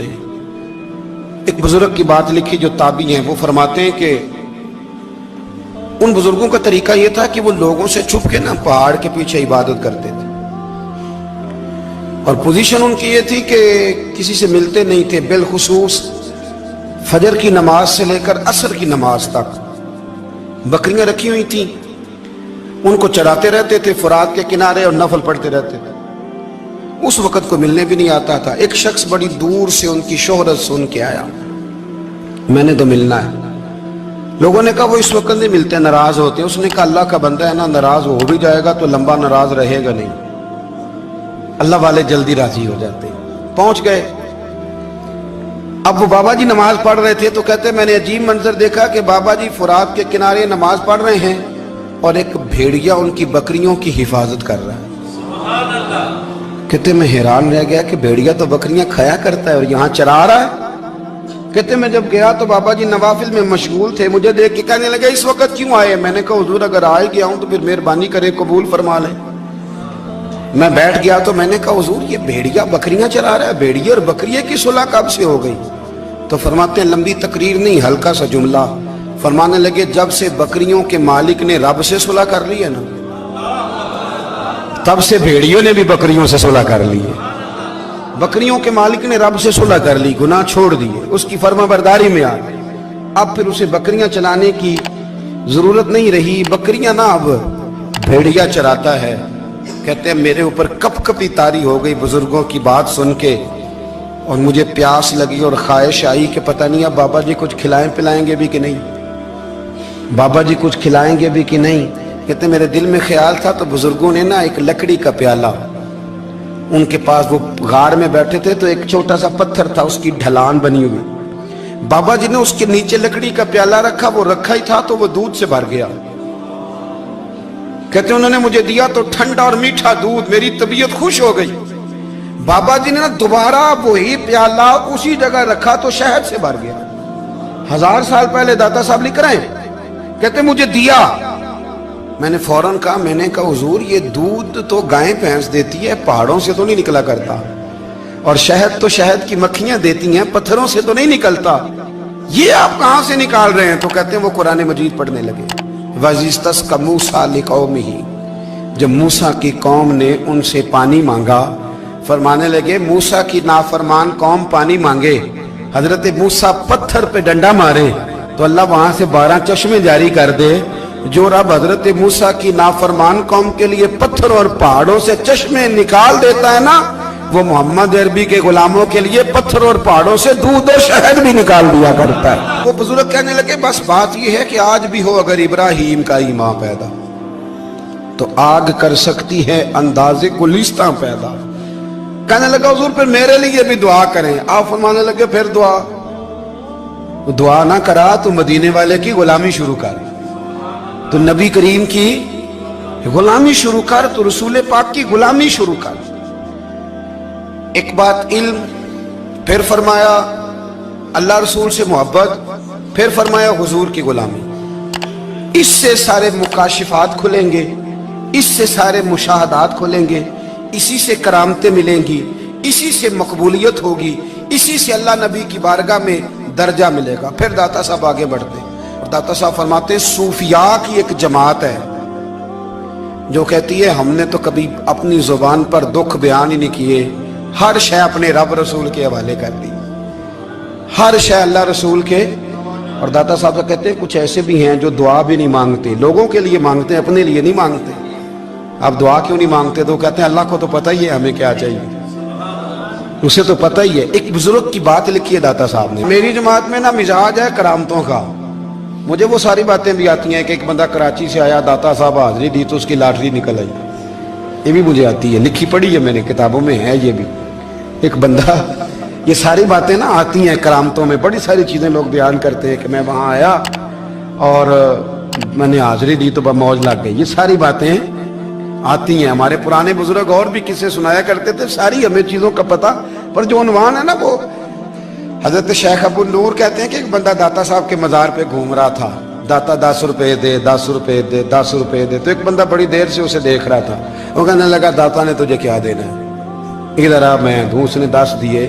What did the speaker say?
ایک بزرگ کی بات لکھی جو تابعی ہیں، وہ فرماتے ہیں کہ ان بزرگوں کا طریقہ یہ تھا کہ وہ لوگوں سے چھپ کے پہاڑ کے پیچھے عبادت کرتے تھے، اور پوزیشن ان کی یہ تھی کہ کسی سے ملتے نہیں تھے، بالخصوص فجر کی نماز سے لے کر عصر کی نماز تک بکریاں رکھی ہوئی تھیں، ان کو چراتے رہتے تھے فرات کے کنارے اور نفل پڑھتے رہتے تھے۔ اس وقت کو ملنے بھی نہیں آتا تھا۔ ایک شخص بڑی دور سے ان کی شہرت سن کے آیا، میں نے تو ملنا ہے۔ لوگوں نے کہا وہ اس وقت نہیں ملتے، ناراض ہوتے ہیں۔ اس نے کہا اللہ کا بندہ ہے نا، ناراض ہو بھی جائے گا تو لمبا ناراض رہے گا نہیں، اللہ والے جلدی راضی ہو جاتے ہیں۔ پہنچ گئے۔ اب وہ بابا جی نماز پڑھ رہے تھے تو کہتے میں نے عجیب منظر دیکھا کہ بابا جی فرات کے کنارے نماز پڑھ رہے ہیں اور ایک بھیڑیا ان کی بکریوں کی حفاظت کر رہا ہے۔ کہتے میں حیران رہ گیا کہ بھیڑیا تو بکریاں کھایا کرتا ہے اور یہاں چرا رہا ہے۔ کہتے میں جب گیا تو بابا جی نوافل میں مشغول تھے، مجھے دیکھ کے کہنے لگے اس وقت کیوں آئے؟ میں نے کہا حضور اگر آئے گیا ہوں تو پھر مہربانی کرے قبول فرما لیں۔ میں بیٹھ گیا تو میں نے کہا حضور یہ بھیڑیا بکریاں چرا رہا ہے، بھیڑیا اور بکریے کی صلح کب سے ہو گئی؟ تو فرماتے ہیں لمبی تقریر نہیں، ہلکا سا جملہ۔ فرمانے لگے جب سے بکریوں کے مالک نے رب سے صلح کر لی ہے نا، تب سے بھیڑیوں نے بھی بکریوں سے صلح کر لی ہے۔ بکریوں کے مالک نے رب سے صلح کر لی، گناہ چھوڑ دیے، اس کی فرما برداری میں آ گئے۔ اب پھر اسے بکریاں چلانے کی ضرورت نہیں رہی، بکریاں نہ اب بھیڑیا چراتا ہے۔ کہتے ہیں میرے اوپر کپ کپی طاری ہو گئی بزرگوں کی بات سن کے، اور مجھے پیاس لگی اور خواہش آئی کہ پتہ نہیں اب بابا جی کچھ کھلائیں پلائیں گے بھی کہ نہیں، بابا جی کچھ کھلائیں گے بھی کہ نہیں۔ کہتے میرے دل میں خیال تھا تو بزرگوں نے ایک لکڑی کا پیالہ، ان کے پاس وہ غار میں بیٹھے تھے تو ایک چھوٹا سا پتھر تھا، اس کی ڈھلان بنی ہوئی، بابا جی نے اس کے نیچے لکڑی کا پیالہ رکھا، وہ رکھا ہی تھا تو وہ دودھ سے بھر گیا۔ کہتے انہوں نے مجھے دیا تو ٹھنڈا اور میٹھا دودھ، میری طبیعت خوش ہو گئی۔ بابا جی نے دوبارہ وہی پیالہ اسی جگہ رکھا تو شہد سے بھر گیا۔ 1000 سال پہلے داتا صاحب لکھ رہے ہیں، کہتے مجھے دیا۔ میں نے فوراً کہا، میں نے کہا حضور یہ دودھ تو گائیں بھینس دیتی ہے، پہاڑوں سے تو نہیں نکلا کرتا، اور شہد تو شہد کی مکھیاں دیتی ہیں، پتھروں سے تو نہیں نکلتا، یہ آپ کہاں سے نکال رہے ہیں؟ تو کہتے ہیں وہ قرآن مجید پڑھنے لگے۔ وَإِذِ اسْتَسْقَى مُوسَىٰ لِقَوْمِهِ، جب موسیٰ کی قوم نے ان سے پانی مانگا، فرمانے لگے موسیٰ کی نافرمان قوم پانی مانگے، حضرت موسیٰ پتھر پہ ڈنڈا مارے تو اللہ وہاں سے 12 چشمے جاری کر دے۔ جو رب حضرت موسیٰ کی نافرمان قوم کے لیے پتھر اور پہاڑوں سے چشمے نکال دیتا ہے نا، وہ محمد عربی کے غلاموں کے لیے پتھر اور پہاڑوں سے دودھ اور شہد بھی نکال دیا کرتا ہے۔ وہ بزرگ کہنے لگے بس بات یہ ہے کہ آج بھی ہو اگر ابراہیم کا ایمان پیدا تو آگ کر سکتی ہے انداز گلستاں پیدا۔ کہنے لگا حضور پھر میرے لیے بھی دعا کریں۔ آپ فرمانے لگے پھر دعا نہ کرا تو مدینے والے کی غلامی شروع کر، تو نبی کریم کی غلامی شروع کر، تو رسول پاک کی غلامی شروع کر۔ ایک بات علم، پھر فرمایا اللہ رسول سے محبت، پھر فرمایا حضور کی غلامی۔ اس سے سارے مکاشفات کھلیں گے، اس سے سارے مشاہدات کھلیں گے، اسی سے کرامتیں ملیں گی، اسی سے مقبولیت ہوگی، اسی سے اللہ نبی کی بارگاہ میں درجہ ملے گا۔ پھر داتا صاحب آگے بڑھتے اور داتا صاحب فرماتے ہیں صوفیاء کی ایک جماعت ہے جو کہتی ہے ہم نے تو کبھی اپنی زبان پر دکھ بیان ہی نہیں کیے، ہر شے اپنے رب رسول کے حوالے کر دی، ہر شے اللہ رسول کے۔ اور داتا صاحب کہتے ہیں کچھ ایسے بھی ہیں جو دعا بھی نہیں مانگتے، لوگوں کے لیے مانگتے ہیں، اپنے لیے نہیں مانگتے۔ آپ دعا کیوں نہیں مانگتے؟ تو کہتے ہیں اللہ کو تو پتہ ہی ہے ہمیں کیا چاہیے، اسے تو پتہ ہی ہے۔ ایک بزرگ کی بات لکھی ہے داتا صاحب نے، میری جماعت میں مزاج ہے کرامتوں کا، مجھے وہ ساری باتیں بھی آتی ہیں کہ ایک بندہ کراچی سے آیا، داتا صاحب حاضری دی تو اس کی لاٹری نکل آئی، یہ بھی مجھے آتی ہے، لکھی پڑھی ہے میں نے، کتابوں میں ہے یہ بھی۔ ایک بندہ، یہ ساری باتیں آتی ہیں کرامتوں میں، بڑی ساری چیزیں لوگ بیان کرتے ہیں کہ میں وہاں آیا اور میں نے حاضری دی تو موج لگ گئی، یہ ساری باتیں آتی ہیں۔ ہمارے پرانے بزرگ اور بھی قصے سنایا کرتے تھے، ساری ہمیں چیزوں کا پتہ، پر جو عنوان ہے نا وہ حضرت شیخ ابو نور کہتے ہیں کہ ایک بندہ داتا صاحب کے مزار پہ گھوم رہا تھا، داتا 10 روپے دے، 10 روپے دے، 10 روپے دے، تو ایک بندہ بڑی دیر سے اسے دیکھ رہا تھا، وہ کہنے لگا داتا نے تجھے کیا دینا ہے، ادھر آ میں دوں۔ اس نے 10 دیے،